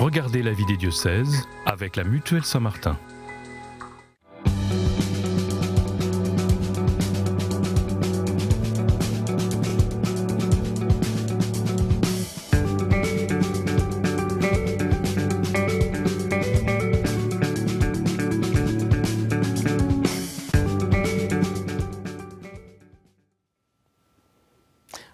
Regardez la vie des diocèses avec la Mutuelle Saint-Martin.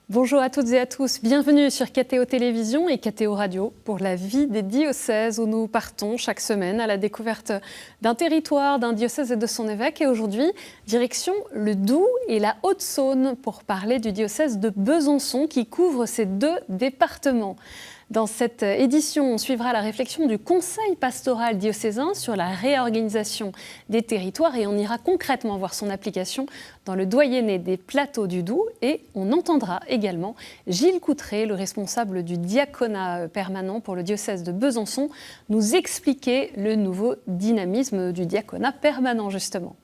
Bonjour à toutes et à tous, bienvenue sur KTO Télévision et KTO Radio pour la vie des diocèses où nous partons chaque semaine à la découverte d'un territoire, d'un diocèse et de son évêque. Et aujourd'hui, direction le Doubs et la Haute-Saône pour parler du diocèse de Besançon qui couvre ces deux départements. Dans cette édition, on suivra la réflexion du Conseil pastoral diocésain sur la réorganisation des territoires et on ira concrètement voir son application dans le doyenné des plateaux du Doubs et on entendra également Gilles Coutré, le responsable du diaconat permanent pour le diocèse de Besançon, nous expliquer le nouveau dynamisme du diaconat permanent justement.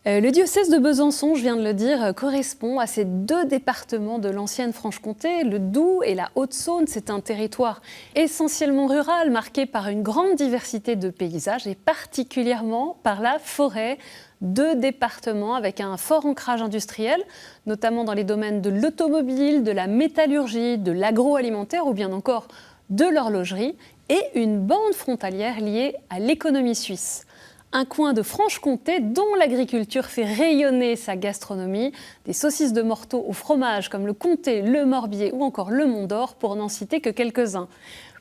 Le diocèse de Besançon, je viens de le dire, correspond à ces deux départements de l'ancienne Franche-Comté, le Doubs et la Haute-Saône. C'est un territoire essentiellement rural, marqué par une grande diversité de paysages et particulièrement par la forêt. Deux départements avec un fort ancrage industriel, notamment dans les domaines de l'automobile, de la métallurgie, de l'agroalimentaire ou bien encore de l'horlogerie, et une bande frontalière liée à l'économie suisse. Un coin de Franche-Comté dont l'agriculture fait rayonner sa gastronomie, des saucisses de Morteau au fromage comme le comté, le morbier ou encore le Mont d'Or, pour n'en citer que quelques-uns.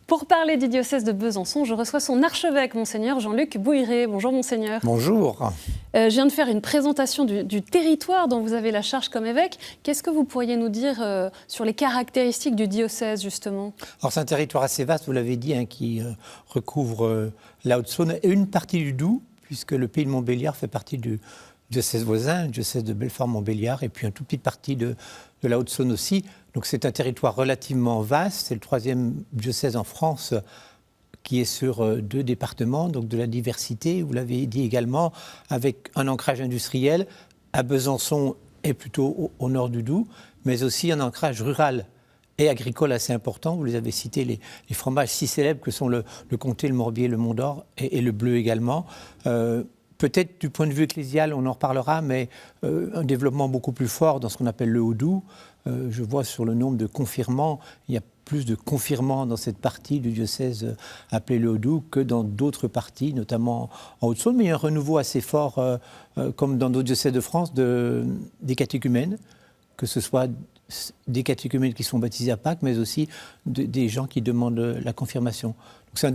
Pour parler du diocèse de Besançon, je reçois son archevêque, Monseigneur Jean-Luc Bouhiré. Bonjour Monseigneur. Bonjour. Je viens de faire une présentation du territoire dont vous avez la charge comme évêque. Qu'est-ce que vous pourriez nous dire sur les caractéristiques du diocèse justement ? Alors c'est un territoire assez vaste, vous l'avez dit, qui recouvre la Haute-Saône et une partie du Doubs, puisque le pays de Montbéliard fait partie du diocèse voisin, le diocèse de Belfort-Montbéliard, et puis une toute petite partie de la Haute-Saône aussi. Donc c'est un territoire relativement vaste, c'est le troisième diocèse en France qui est sur deux départements, donc de la diversité, vous l'avez dit également, avec un ancrage industriel à Besançon et plutôt au nord du Doubs, mais aussi un ancrage rural et agricole assez important. Vous les avez cités, les fromages si célèbres que sont le comté, le morbier, le Mont d'Or et le bleu également. Peut-être du point de vue ecclésial, on en reparlera, mais un développement beaucoup plus fort dans ce qu'on appelle le Haut-Doubs. Je vois sur le nombre de confirmants, il y a plus de confirmants dans cette partie du diocèse appelé le Haut-Doubs que dans d'autres parties, notamment en Haute-Saône. Mais il y a un renouveau assez fort, comme dans d'autres diocèses de France, des catéchumènes, que ce soit des catéchumènes qui sont baptisés à Pâques, mais aussi des gens qui demandent la confirmation. Donc c'est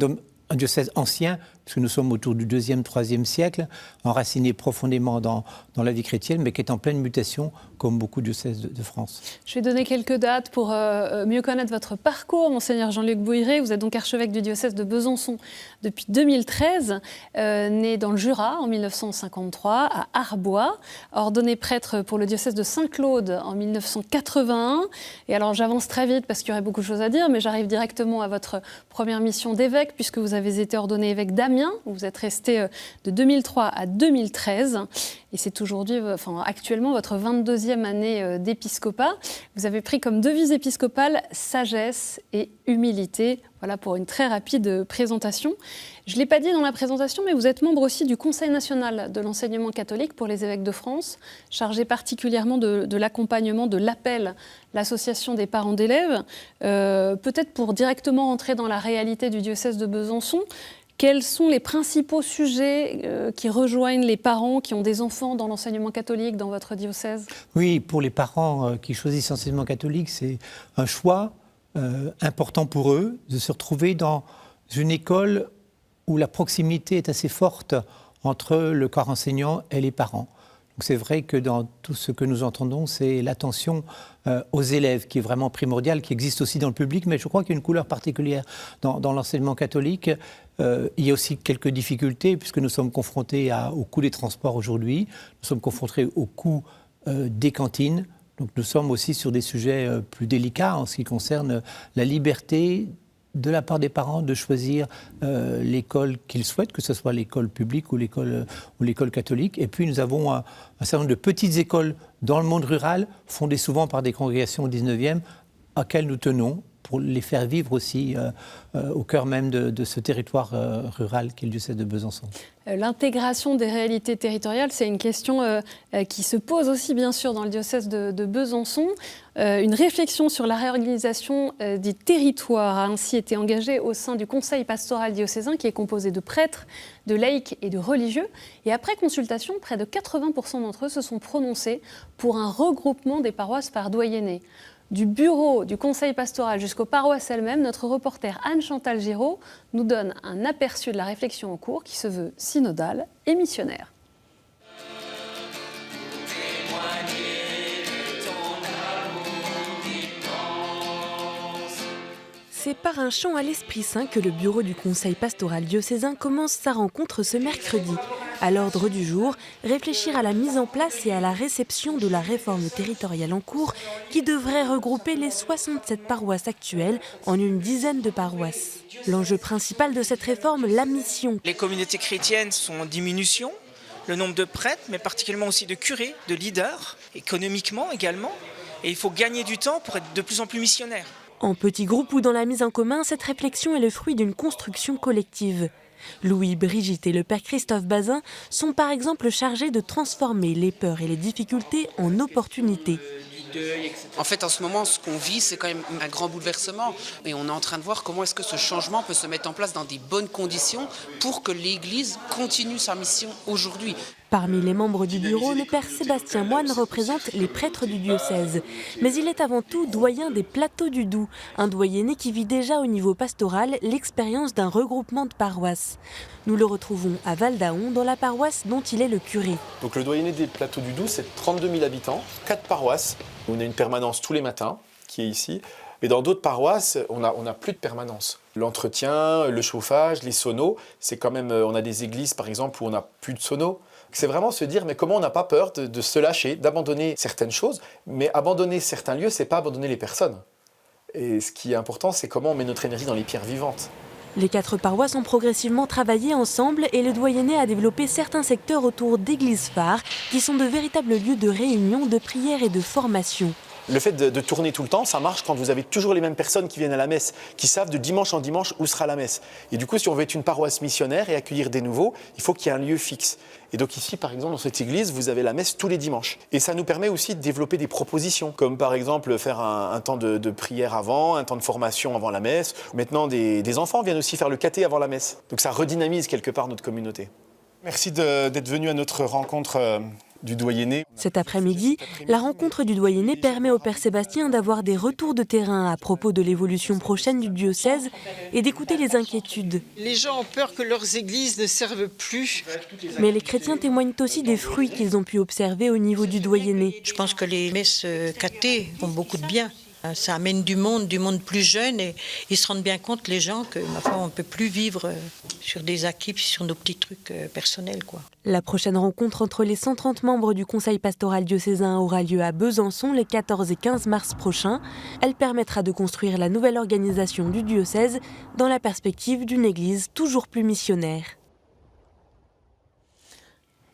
un diocèse ancien, puisque nous sommes autour du 2e, 3e siècle, enraciné profondément dans la vie chrétienne, mais qui est en pleine mutation, comme beaucoup de diocèses de France. Je vais donner quelques dates pour mieux connaître votre parcours, Monseigneur Jean-Luc Bouhiré. Vous êtes donc archevêque du diocèse de Besançon depuis 2013, né dans le Jura en 1953, à Arbois, ordonné prêtre pour le diocèse de Saint-Claude en 1981. Et alors j'avance très vite parce qu'il y aurait beaucoup de choses à dire, mais j'arrive directement à votre première mission d'évêque, puisque vous avez été ordonné évêque d'Amiens, où vous êtes resté de 2003 à 2013. Et c'est aujourd'hui, actuellement, votre 22e année d'épiscopat. Vous avez pris comme devise épiscopale « Sagesse et humilité ». Voilà pour une très rapide présentation. Je ne l'ai pas dit dans la présentation, mais vous êtes membre aussi du Conseil national de l'enseignement catholique pour les évêques de France, chargé particulièrement de l'accompagnement de l'APEL, l'association des parents d'élèves. Peut-être pour directement entrer dans la réalité du diocèse de Besançon, quels sont les principaux sujets qui rejoignent les parents qui ont des enfants dans l'enseignement catholique dans votre diocèse ? Oui, pour les parents qui choisissent l'enseignement catholique, c'est un choix important pour eux de se retrouver dans une école où la proximité est assez forte entre le corps enseignant et les parents. Donc c'est vrai que dans tout ce que nous entendons, c'est l'attention aux élèves qui est vraiment primordiale, qui existe aussi dans le public, mais je crois qu'il y a une couleur particulière dans l'enseignement catholique. Il y a aussi quelques difficultés, puisque nous sommes confrontés au coût des transports aujourd'hui, nous sommes confrontés au coût des cantines. Donc nous sommes aussi sur des sujets plus délicats en ce qui concerne la liberté de la part des parents de choisir l'école qu'ils souhaitent, que ce soit l'école publique ou l'école catholique. Et puis nous avons un certain nombre de petites écoles dans le monde rural, fondées souvent par des congrégations au 19e, auxquelles nous tenons pour les faire vivre aussi au cœur même de ce territoire rural qu'est le diocèse de Besançon. L'intégration des réalités territoriales, c'est une question qui se pose aussi bien sûr dans le diocèse de Besançon. Une réflexion sur la réorganisation des territoires a ainsi été engagée au sein du conseil pastoral diocésain qui est composé de prêtres, de laïcs et de religieux. Et après consultation, près de 80% d'entre eux se sont prononcés pour un regroupement des paroisses par doyenné. Du bureau du conseil pastoral jusqu'aux paroisses elles-mêmes, notre reporter Anne-Chantal Giraud nous donne un aperçu de la réflexion en cours qui se veut synodale et missionnaire. C'est par un chant à l'Esprit Saint que le bureau du conseil pastoral diocésain commence sa rencontre ce mercredi. À l'ordre du jour, réfléchir à la mise en place et à la réception de la réforme territoriale en cours qui devrait regrouper les 67 paroisses actuelles en une dizaine de paroisses. L'enjeu principal de cette réforme, la mission. Les communautés chrétiennes sont en diminution, le nombre de prêtres, mais particulièrement aussi de curés, de leaders, économiquement également. Et il faut gagner du temps pour être de plus en plus missionnaires. En petits groupes ou dans la mise en commun, cette réflexion est le fruit d'une construction collective. Louis, Brigitte et le père Christophe Bazin sont par exemple chargés de transformer les peurs et les difficultés en opportunités. En fait, en ce moment, ce qu'on vit, c'est quand même un grand bouleversement. Et on est en train de voir comment est-ce que ce changement peut se mettre en place dans des bonnes conditions pour que l'Église continue sa mission aujourd'hui. Parmi les membres du bureau, le père Sébastien Moine représente les prêtres du diocèse. Mais il est avant tout doyen des Plateaux du Doubs, un doyenné qui vit déjà au niveau pastoral l'expérience d'un regroupement de paroisses. Nous le retrouvons à Val-d'Aon, dans la paroisse dont il est le curé. Donc le doyenné des Plateaux du Doubs, c'est 32 000 habitants, 4 paroisses. On a une permanence tous les matins, qui est ici. Mais dans d'autres paroisses, on a plus de permanence. L'entretien, le chauffage, les sonos, c'est quand même... On a des églises, par exemple, où on n'a plus de sonos. C'est vraiment se dire, mais comment on n'a pas peur de se lâcher, d'abandonner certaines choses. Mais abandonner certains lieux, c'est pas abandonner les personnes. Et ce qui est important, c'est comment on met notre énergie dans les pierres vivantes. Les 4 paroisses ont progressivement travaillé ensemble et le doyenné a développé certains secteurs autour d'églises phares qui sont de véritables lieux de réunion, de prière et de formation. Le fait de tourner tout le temps, ça marche quand vous avez toujours les mêmes personnes qui viennent à la messe, qui savent de dimanche en dimanche où sera la messe. Et du coup, si on veut être une paroisse missionnaire et accueillir des nouveaux, il faut qu'il y ait un lieu fixe. Et donc ici, par exemple, dans cette église, vous avez la messe tous les dimanches. Et ça nous permet aussi de développer des propositions, comme par exemple faire un temps de prière avant, un temps de formation avant la messe. Maintenant, des enfants viennent aussi faire le caté avant la messe. Donc ça redynamise quelque part notre communauté. Merci d'être venu à notre rencontre du doyenné. Cet après-midi, la rencontre du doyenné permet au père Sébastien d'avoir des retours de terrain à propos de l'évolution prochaine du diocèse et d'écouter les inquiétudes. Les gens ont peur que leurs églises ne servent plus. Mais les chrétiens témoignent aussi des fruits qu'ils ont pu observer au niveau du doyenné. Je pense que les messes cathées font beaucoup de bien. Ça amène du monde plus jeune et ils se rendent bien compte, les gens, que ma foi, on ne peut plus vivre sur des acquis, sur nos petits trucs personnels, quoi. La prochaine rencontre entre les 130 membres du Conseil pastoral diocésain aura lieu à Besançon les 14 et 15 mars prochains. Elle permettra de construire la nouvelle organisation du diocèse dans la perspective d'une église toujours plus missionnaire.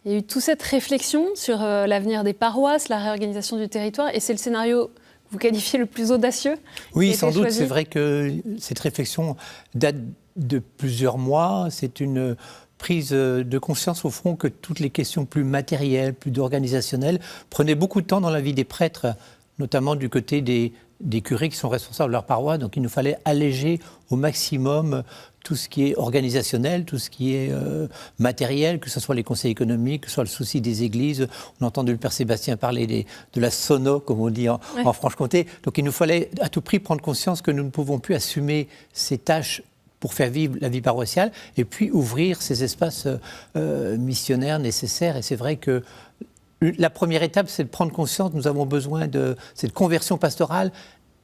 Il y a eu toute cette réflexion sur l'avenir des paroisses, la réorganisation du territoire, et c'est le scénario vous qualifiez le plus audacieux? Oui, sans doute. C'est vrai que cette réflexion date de plusieurs mois. C'est une prise de conscience, au fond, que toutes les questions plus matérielles, plus organisationnelles, prenaient beaucoup de temps dans la vie des prêtres, notamment du côté des curés qui sont responsables de leur paroisse. Donc il nous fallait alléger au maximum tout ce qui est organisationnel, tout ce qui est matériel, que ce soit les conseils économiques, que ce soit le souci des églises. On a entendu le père Sébastien parler de la sono, comme on dit en Franche-Comté. Donc il nous fallait à tout prix prendre conscience que nous ne pouvons plus assumer ces tâches pour faire vivre la vie paroissiale et puis ouvrir ces espaces missionnaires nécessaires. Et c'est vrai que la première étape, c'est de prendre conscience que nous avons besoin de cette conversion pastorale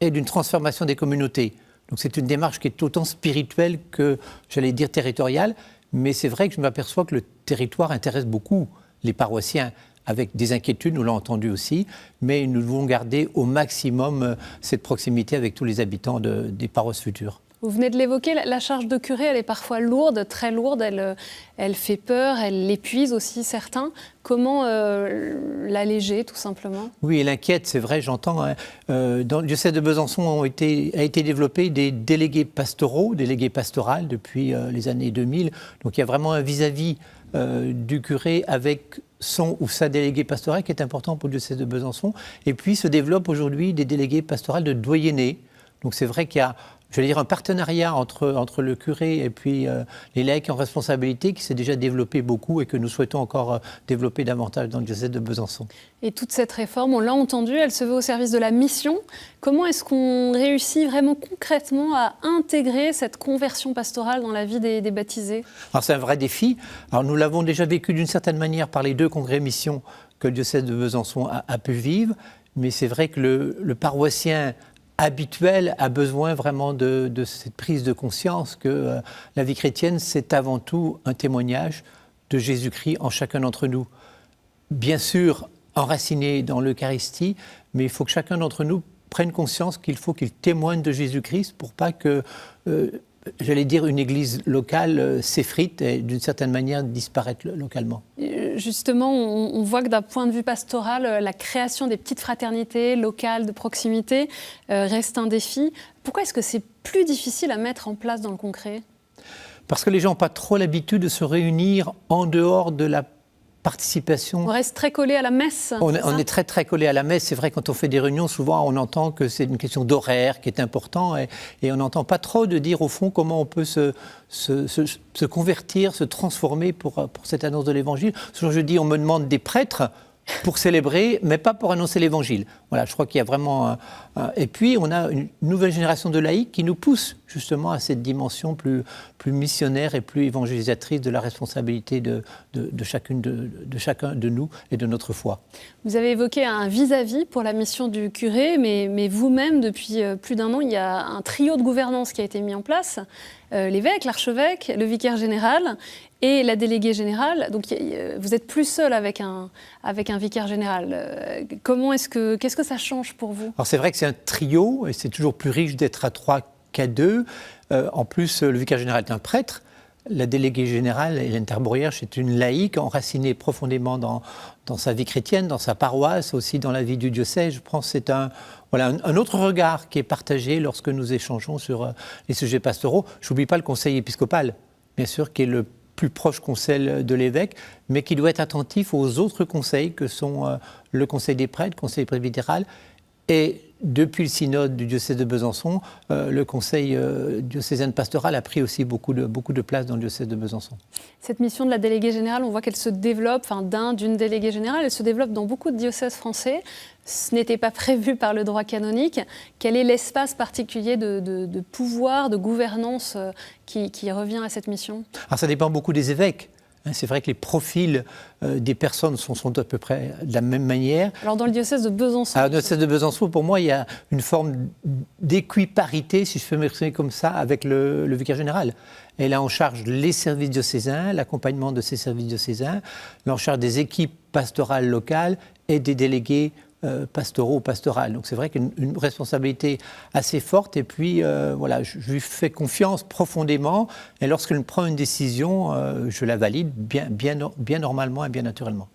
et d'une transformation des communautés. Donc c'est une démarche qui est autant spirituelle que, j'allais dire, territoriale. Mais c'est vrai que je m'aperçois que le territoire intéresse beaucoup les paroissiens, avec des inquiétudes, nous l'avons entendu aussi. Mais nous devons garder au maximum cette proximité avec tous les habitants des paroisses futures. Vous venez de l'évoquer, la charge de curé, elle est parfois lourde, très lourde, elle fait peur, elle épuise aussi certains. Comment l'alléger, tout simplement? Oui, elle inquiète, c'est vrai, j'entends. Hein. Dans le diocèse de Besançon a été développé des délégués pastoraux, délégués pastorales depuis les années 2000. Donc il y a vraiment un vis-à-vis du curé avec son ou sa déléguée pastorale qui est important pour le diocèse de Besançon. Et puis se développent aujourd'hui des délégués pastorales de doyennés. Donc c'est vrai qu'il y a, je vais dire, un partenariat entre le curé et puis les laïcs en responsabilité qui s'est déjà développé beaucoup et que nous souhaitons encore développer davantage dans le diocèse de Besançon. Et toute cette réforme, on l'a entendu, elle se veut au service de la mission. Comment est-ce qu'on réussit vraiment concrètement à intégrer cette conversion pastorale dans la vie des baptisés? Alors c'est un vrai défi. Alors nous l'avons déjà vécu d'une certaine manière par les 2 congrès missions que le diocèse de Besançon a pu vivre, mais c'est vrai que le paroissien habituel a besoin vraiment de cette prise de conscience que la vie chrétienne, c'est avant tout un témoignage de Jésus-Christ en chacun d'entre nous. Bien sûr, enraciné dans l'Eucharistie, mais il faut que chacun d'entre nous prenne conscience qu'il faut qu'il témoigne de Jésus-Christ pour pas que, j'allais dire, une église locale s'effrite et d'une certaine manière disparaître localement. Justement, on voit que d'un point de vue pastoral, la création des petites fraternités locales de proximité reste un défi. Pourquoi est-ce que c'est plus difficile à mettre en place dans le concret? Parce que les gens n'ont pas trop l'habitude de se réunir en dehors de la participation. On reste très collé à la messe. On est très très collé à la messe. C'est vrai, quand on fait des réunions, souvent on entend que c'est une question d'horaire qui est important et on n'entend pas trop de dire au fond comment on peut se convertir, se transformer pour cette annonce de l'Évangile. Souvent je dis, on me demande des prêtres pour célébrer, mais pas pour annoncer l'Évangile. Voilà, je crois qu'il y a vraiment... Et puis, on a une nouvelle génération de laïcs qui nous pousse justement à cette dimension plus missionnaire et plus évangélisatrice de la responsabilité de chacun de nous et de notre foi. Vous avez évoqué un vis-à-vis pour la mission du curé, mais vous-même, depuis plus d'1 an, il y a un trio de gouvernance qui a été mis en place. L'évêque, l'archevêque, le vicaire général et la déléguée générale. Donc vous êtes plus seul avec un vicaire général. Qu'est-ce que ça change pour vous? Alors c'est vrai que c'est un trio et c'est toujours plus riche d'être à 3 qu'à 2. En plus, le vicaire général est un prêtre. La déléguée générale, Hélène Terborierge, est une laïque enracinée profondément dans sa vie chrétienne, dans sa paroisse, aussi dans la vie du diocèse. Je pense que c'est un autre regard qui est partagé lorsque nous échangeons sur les sujets pastoraux. Je n'oublie pas le conseil épiscopal, bien sûr, qui est le plus proche conseil de l'évêque, mais qui doit être attentif aux autres conseils que sont le conseil des prêtres, le conseil presbytéral, et depuis le synode du diocèse de Besançon, le conseil diocésain pastoral a pris aussi beaucoup de place dans le diocèse de Besançon. Cette mission de la déléguée générale, on voit qu'elle se développe, d'une déléguée générale, elle se développe dans beaucoup de diocèses français. Ce n'était pas prévu par le droit canonique. Quel est l'espace particulier de pouvoir, de gouvernance qui revient à cette mission? Alors ça dépend beaucoup des évêques. C'est vrai que les profils des personnes sont à peu près de la même manière. Alors dans le diocèse de Besançon? Alors, dans le diocèse de Besançon, pour moi, il y a une forme d'équiparité, si je peux m'exprimer comme ça, avec le vicaire général. Elle a en charge les services diocésains, l'accompagnement de ces services diocésains, elle a en charge des équipes pastorales locales et des délégués pastoraux, pastorales. Donc c'est vrai qu'une responsabilité assez forte et puis je lui fais confiance profondément et lorsqu'elle prend une décision, je la valide bien normalement et bien naturellement.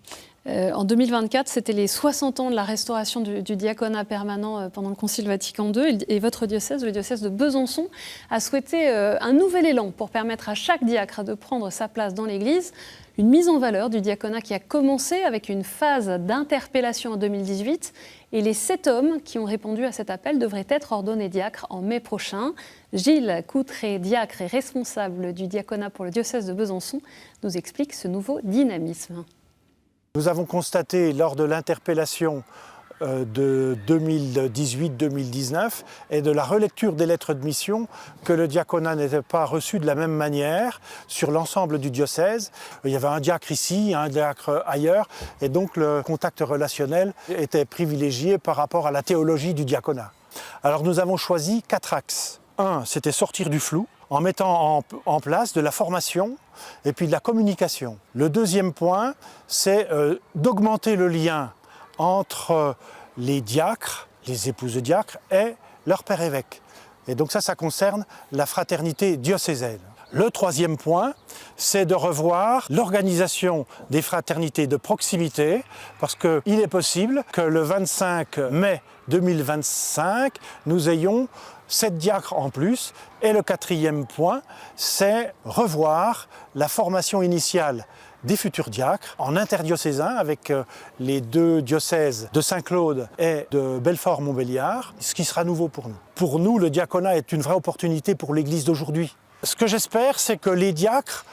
En 2024, c'était les 60 ans de la restauration du diaconat permanent pendant le Concile Vatican II et votre diocèse, le diocèse de Besançon, a souhaité un nouvel élan pour permettre à chaque diacre de prendre sa place dans l'Église. Une mise en valeur du diaconat qui a commencé avec une phase d'interpellation en 2018 et les 7 hommes qui ont répondu à cet appel devraient être ordonnés diacres en mai prochain. Gilles Coutré, diacre et responsable du diaconat pour le diocèse de Besançon, nous explique ce nouveau dynamisme. Nous avons constaté lors de l'interpellation de 2018-2019 et de la relecture des lettres de mission que le diaconat n'était pas reçu de la même manière sur l'ensemble du diocèse. Il y avait un diacre ici, un diacre ailleurs et donc le contact relationnel était privilégié par rapport à la théologie du diaconat. Alors nous avons choisi 4 axes. Un, c'était sortir du flou en mettant en place de la formation et puis de la communication. Le deuxième point, c'est d'augmenter le lien entre les diacres, les épouses de diacres et leur père évêque. Et donc ça concerne la fraternité diocésaine. Le troisième point, c'est de revoir l'organisation des fraternités de proximité, parce qu'il est possible que le 25 mai 2025, nous ayons 7 diacres en plus. Et le quatrième point, c'est revoir la formation initiale des futurs diacres en interdiocésain avec les 2 diocèses de Saint-Claude et de Belfort-Montbéliard, ce qui sera nouveau pour nous. Pour nous, le diaconat est une vraie opportunité pour l'Église d'aujourd'hui. Ce que j'espère, c'est que les diacres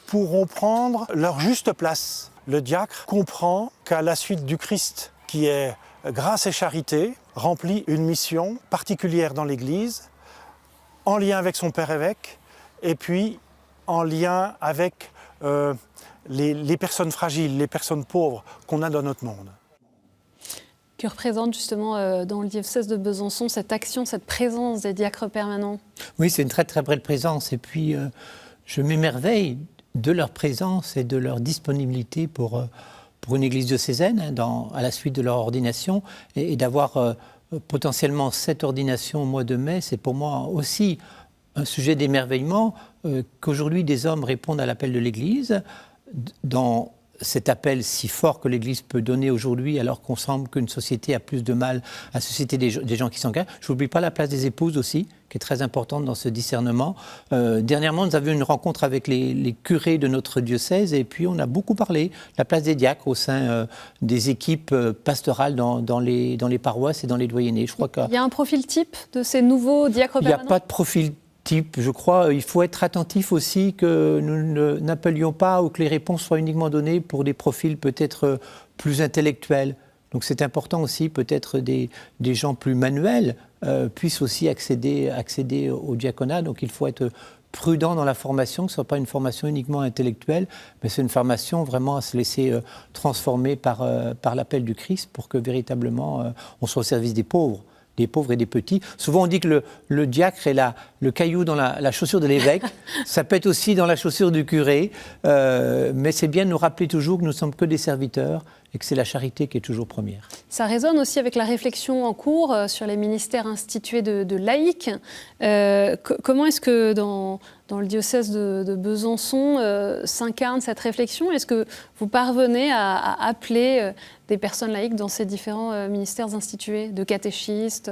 pourront prendre leur juste place. Le diacre comprend qu'à la suite du Christ, qui est grâce et charité, remplit une mission particulière dans l'Église, en lien avec son Père évêque, et puis en lien avec les personnes fragiles, les personnes pauvres qu'on a dans notre monde. Que représente justement dans le diocèse de Besançon cette action, cette présence des diacres permanents? Oui, c'est une très très belle présence. Et puis je m'émerveille de leur présence et de leur disponibilité pour une église diocésaine à la suite de leur ordination. Et d'avoir potentiellement 7 ordinations au mois de mai, c'est pour moi aussi un sujet d'émerveillement qu'aujourd'hui des hommes répondent à l'appel de l'Église dans cet appel si fort que l'Église peut donner aujourd'hui, alors qu'on semble qu'une société a plus de mal à susciter des gens qui s'engagent. Je n'oublie pas la place des épouses aussi, qui est très importante dans ce discernement. Dernièrement, nous avions une rencontre avec les curés de notre diocèse, et puis on a beaucoup parlé de la place des diacres au sein des équipes pastorales dans les paroisses et dans les doyennés. Je crois qu'il y a un profil type de ces nouveaux diacres permanents? Il n'y a pas de profil type, je crois. Il faut être attentif aussi que nous n'appelions pas ou que les réponses soient uniquement données pour des profils peut-être plus intellectuels. Donc c'est important aussi peut-être des gens plus manuels puissent aussi accéder au diaconat. Donc il faut être prudent dans la formation, que ce ne soit pas une formation uniquement intellectuelle, mais c'est une formation vraiment à se laisser transformer par l'appel du Christ pour que véritablement on soit au service des pauvres et des petits. Souvent, on dit que le diacre est le caillou dans la chaussure de l'évêque. Ça peut être aussi dans la chaussure du curé. Mais c'est bien de nous rappeler toujours que nous ne sommes que des serviteurs et que c'est la charité qui est toujours première. Ça résonne aussi avec la réflexion en cours sur les ministères institués de laïcs. Comment est-ce que dans le diocèse de Besançon s'incarne cette réflexion? Est-ce que vous parvenez à appeler des personnes laïques dans ces différents ministères institués, de catéchistes?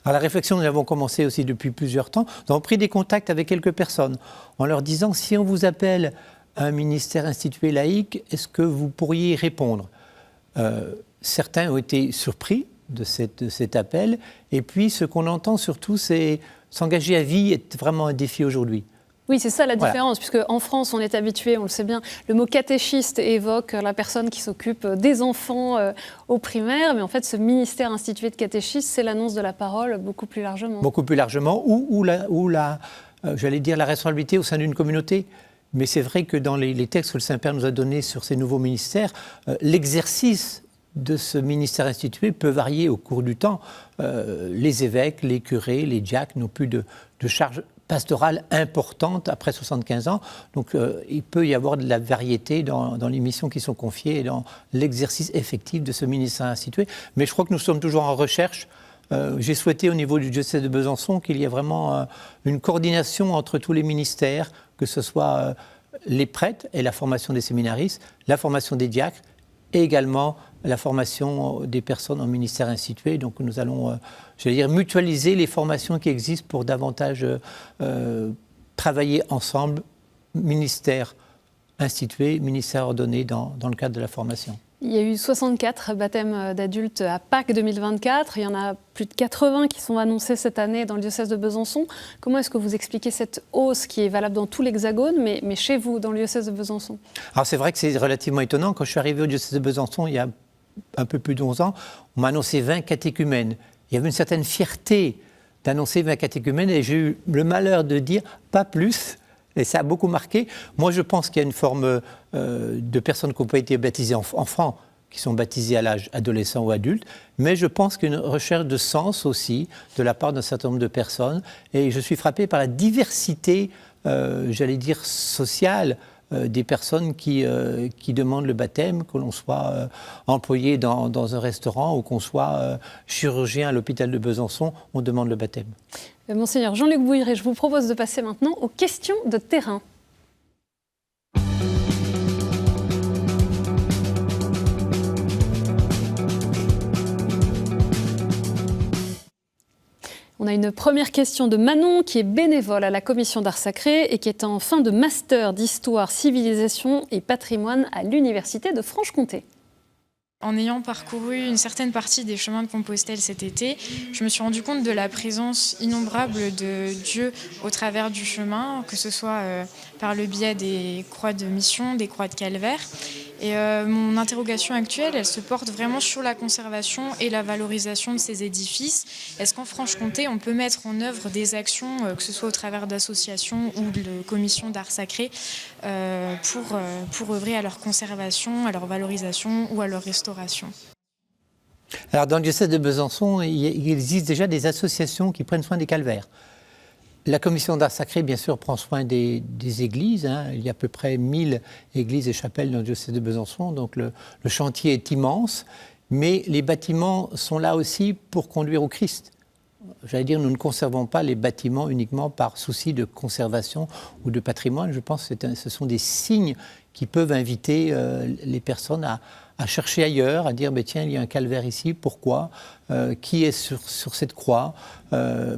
Alors la réflexion, nous l'avons commencé aussi depuis plusieurs temps. Nous avons pris des contacts avec quelques personnes en leur disant, si on vous appelle à un ministère institué laïque, est-ce que vous pourriez y répondre? Certains ont été surpris de cet appel. Et puis, ce qu'on entend surtout, c'est s'engager à vie est vraiment un défi aujourd'hui. Oui, c'est ça la différence, puisque en France, on est habitué, on le sait bien, le mot catéchiste évoque la personne qui s'occupe des enfants au primaire, mais en fait, ce ministère institué de catéchistes, c'est l'annonce de la parole beaucoup plus largement. Beaucoup plus largement, ou j'allais dire, la responsabilité au sein d'une communauté. Mais c'est vrai que dans les textes que le Saint-Père nous a donnés sur ces nouveaux ministères, l'exercice de ce ministère institué peut varier au cours du temps. Les évêques, les curés, les diacres n'ont plus de charge pastorale importante après 75 ans. Donc il peut y avoir de la variété dans les missions qui sont confiées et dans l'exercice effectif de ce ministère institué. Mais je crois que nous sommes toujours en recherche. J'ai souhaité au niveau du diocèse de Besançon qu'il y ait vraiment une coordination entre tous les ministères, que ce soit les prêtres et la formation des séminaristes, la formation des diacres et également la formation des personnes en ministère institué. Donc nous allons, mutualiser les formations qui existent pour davantage travailler ensemble, ministère institué, ministère ordonné dans le cadre de la formation. Il y a eu 64 baptêmes d'adultes à Pâques 2024. Il y en a plus de 80 qui sont annoncés cette année dans le diocèse de Besançon. Comment est-ce que vous expliquez cette hausse qui est valable dans tout l'Hexagone, mais chez vous, dans le diocèse de Besançon? Alors c'est vrai que c'est relativement étonnant. Quand je suis arrivé au diocèse de Besançon, il y a un peu plus d'11 ans, on m'a annoncé 20 catéchumènes. Il y avait une certaine fierté d'annoncer 20 catéchumènes et j'ai eu le malheur de dire pas plus. Et ça a beaucoup marqué. Moi, je pense qu'il y a une forme de personnes qui n'ont pas été baptisées enfants, qui sont baptisées à l'âge adolescent ou adulte. Mais je pense qu'il y a une recherche de sens aussi de la part d'un certain nombre de personnes. Et je suis frappé par la diversité, sociale des personnes qui demandent le baptême, que l'on soit employé dans un restaurant ou qu'on soit chirurgien à l'hôpital de Besançon, on demande le baptême. Monseigneur Jean-Luc Bouilleret, je vous propose de passer maintenant aux questions de terrain. On a une première question de Manon qui est bénévole à la commission d'art sacré et qui est en fin de master d'histoire, civilisation et patrimoine à l'université de Franche-Comté. En ayant parcouru une certaine partie des chemins de Compostelle cet été, je me suis rendu compte de la présence innombrable de Dieu au travers du chemin, que ce soit par le biais des croix de mission, des croix de calvaire. Et mon interrogation actuelle, elle se porte vraiment sur la conservation et la valorisation de ces édifices. Est-ce qu'en Franche-Comté, on peut mettre en œuvre des actions, que ce soit au travers d'associations ou de commissions d'art sacré, pour œuvrer à leur conservation, à leur valorisation ou à leur restauration? Alors, dans le diocèse de Besançon, il existe déjà des associations qui prennent soin des calvaires. La commission d'art sacré, bien sûr, prend soin des églises. Il y a à peu près 1000 églises et chapelles dans le diocèse de Besançon, donc le chantier est immense. Mais les bâtiments sont là aussi pour conduire au Christ. J'allais dire, nous ne conservons pas les bâtiments uniquement par souci de conservation ou de patrimoine. Je pense que ce sont des signes qui peuvent inviter les personnes à chercher ailleurs, à dire tiens, il y a un calvaire ici, pourquoi qui est sur cette croix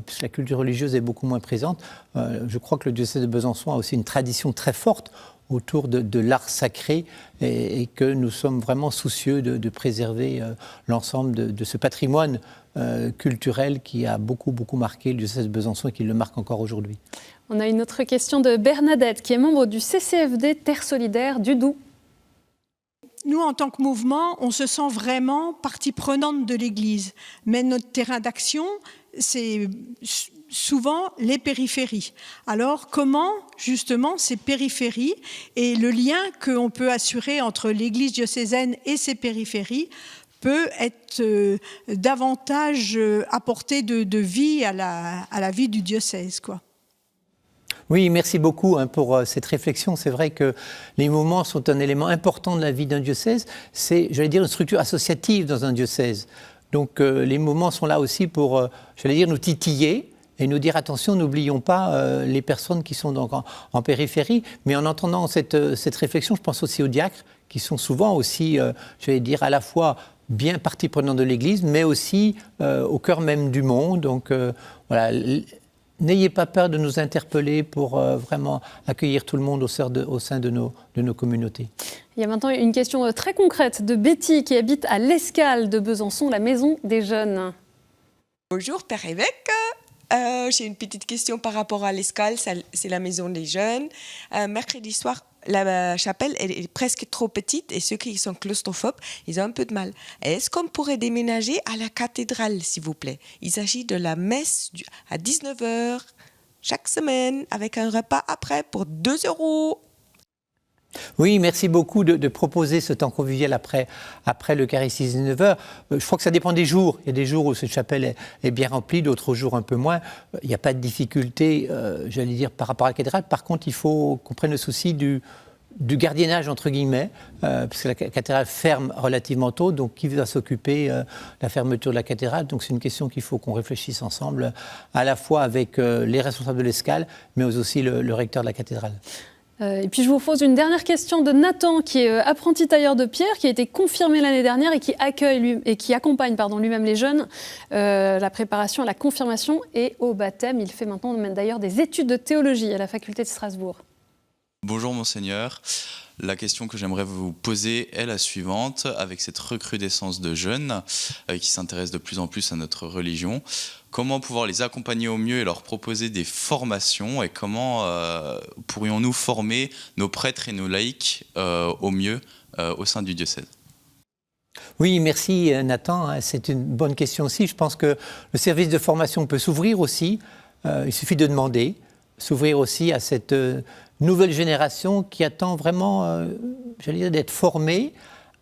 puisque la culture religieuse est beaucoup moins présente. Je crois que le diocèse de Besançon a aussi une tradition très forte autour de l'art sacré et que nous sommes vraiment soucieux de préserver l'ensemble de ce patrimoine culturel qui a beaucoup marqué le diocèse de Besançon et qui le marque encore aujourd'hui. On a une autre question de Bernadette qui est membre du CCFD Terre Solidaire du Doubs. Nous, en tant que mouvement, on se sent vraiment partie prenante de l'Église. Mais notre terrain d'action, c'est souvent les périphéries. Alors, comment, justement, ces périphéries et le lien qu'on peut assurer entre l'Église diocésaine et ses périphéries peut être davantage apporté de vie à la vie du diocèse, quoi. Oui, merci beaucoup pour cette réflexion. C'est vrai que les mouvements sont un élément important de la vie d'un diocèse. C'est, j'allais dire, une structure associative dans un diocèse. Donc les mouvements sont là aussi pour, j'allais dire, nous titiller et nous dire attention, n'oublions pas les personnes qui sont donc en périphérie. Mais en entendant cette réflexion, je pense aussi aux diacres qui sont souvent aussi, j'allais dire, à la fois bien partie prenante de l'Église, mais aussi au cœur même du monde. Donc voilà. N'ayez pas peur de nous interpeller pour vraiment accueillir tout le monde au sein de nos communautés. Il y a maintenant une question très concrète de Betty qui habite à l'Escale de Besançon, la maison des jeunes. Bonjour Père Évêque, j'ai une petite question par rapport à l'Escale, c'est la maison des jeunes. Mercredi soir, la chapelle est presque trop petite et ceux qui sont claustrophobes, ils ont un peu de mal. Est-ce qu'on pourrait déménager à la cathédrale, s'il vous plaît? Il s'agit de la messe à 19h chaque semaine avec un repas après pour 2 €. Oui, merci beaucoup de proposer ce temps convivial après l'Eucharistie 19h. Je crois que ça dépend des jours. Il y a des jours où cette chapelle est bien remplie, d'autres jours un peu moins. Il n'y a pas de difficulté, j'allais dire, par rapport à la cathédrale. Par contre, il faut qu'on prenne le souci du gardiennage, entre guillemets, parce que la cathédrale ferme relativement tôt. Donc, qui va s'occuper de la fermeture de la cathédrale? Donc, c'est une question qu'il faut qu'on réfléchisse ensemble, à la fois avec les responsables de l'Escale, mais aussi le recteur de la cathédrale. Et puis je vous pose une dernière question de Nathan, qui est apprenti tailleur de pierre, qui a été confirmé l'année dernière et qui accompagne lui-même les jeunes, la préparation à la confirmation et au baptême. Il fait maintenant d'ailleurs des études de théologie à la faculté de Strasbourg. Bonjour Monseigneur, la question que j'aimerais vous poser est la suivante. Avec cette recrudescence de jeunes qui s'intéressent de plus en plus à notre religion, comment pouvoir les accompagner au mieux et leur proposer des formations et comment pourrions-nous former nos prêtres et nos laïcs au mieux au sein du diocèse? Oui, merci Nathan, c'est une bonne question aussi. Je pense que le service de formation peut s'ouvrir aussi, il suffit de demander, s'ouvrir aussi à cette nouvelle génération qui attend vraiment, j'allais dire, d'être formée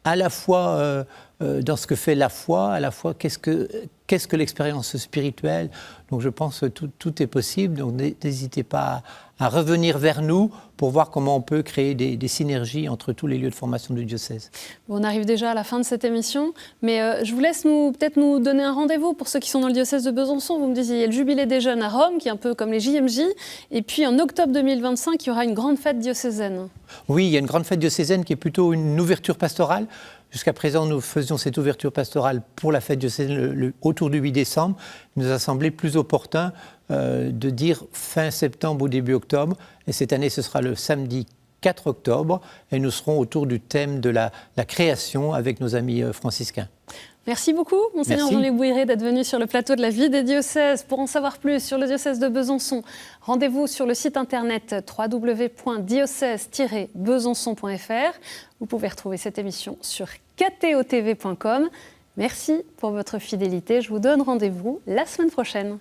à la fois dans ce que fait la foi, à la fois qu'est-ce que l'expérience spirituelle. Donc je pense que tout est possible, donc n'hésitez pas à revenir vers nous pour voir comment on peut créer des synergies entre tous les lieux de formation du diocèse. Bon, on arrive déjà à la fin de cette émission, mais je vous laisse peut-être nous donner un rendez-vous pour ceux qui sont dans le diocèse de Besançon. Vous me disiez, il y a le Jubilé des jeunes à Rome, qui est un peu comme les JMJ, et puis en octobre 2025, il y aura une grande fête diocésaine. Oui, il y a une grande fête diocésaine qui est plutôt une ouverture pastorale. Jusqu'à présent, nous faisions cette ouverture pastorale pour la fête diocésaine autour du 8 décembre. Il nous a semblé plus opportun de dire fin septembre ou début octobre. Et cette année, ce sera le samedi 4 octobre. Et nous serons autour du thème de la création avec nos amis franciscains. Merci beaucoup, Monseigneur Jean-Luc Bouiré, d'être venu sur le plateau de la vie des diocèses. Pour en savoir plus sur le diocèse de Besançon, rendez-vous sur le site internet www.diocèse-besançon.fr. Vous pouvez retrouver cette émission sur ktotv.com. Merci pour votre fidélité. Je vous donne rendez-vous la semaine prochaine.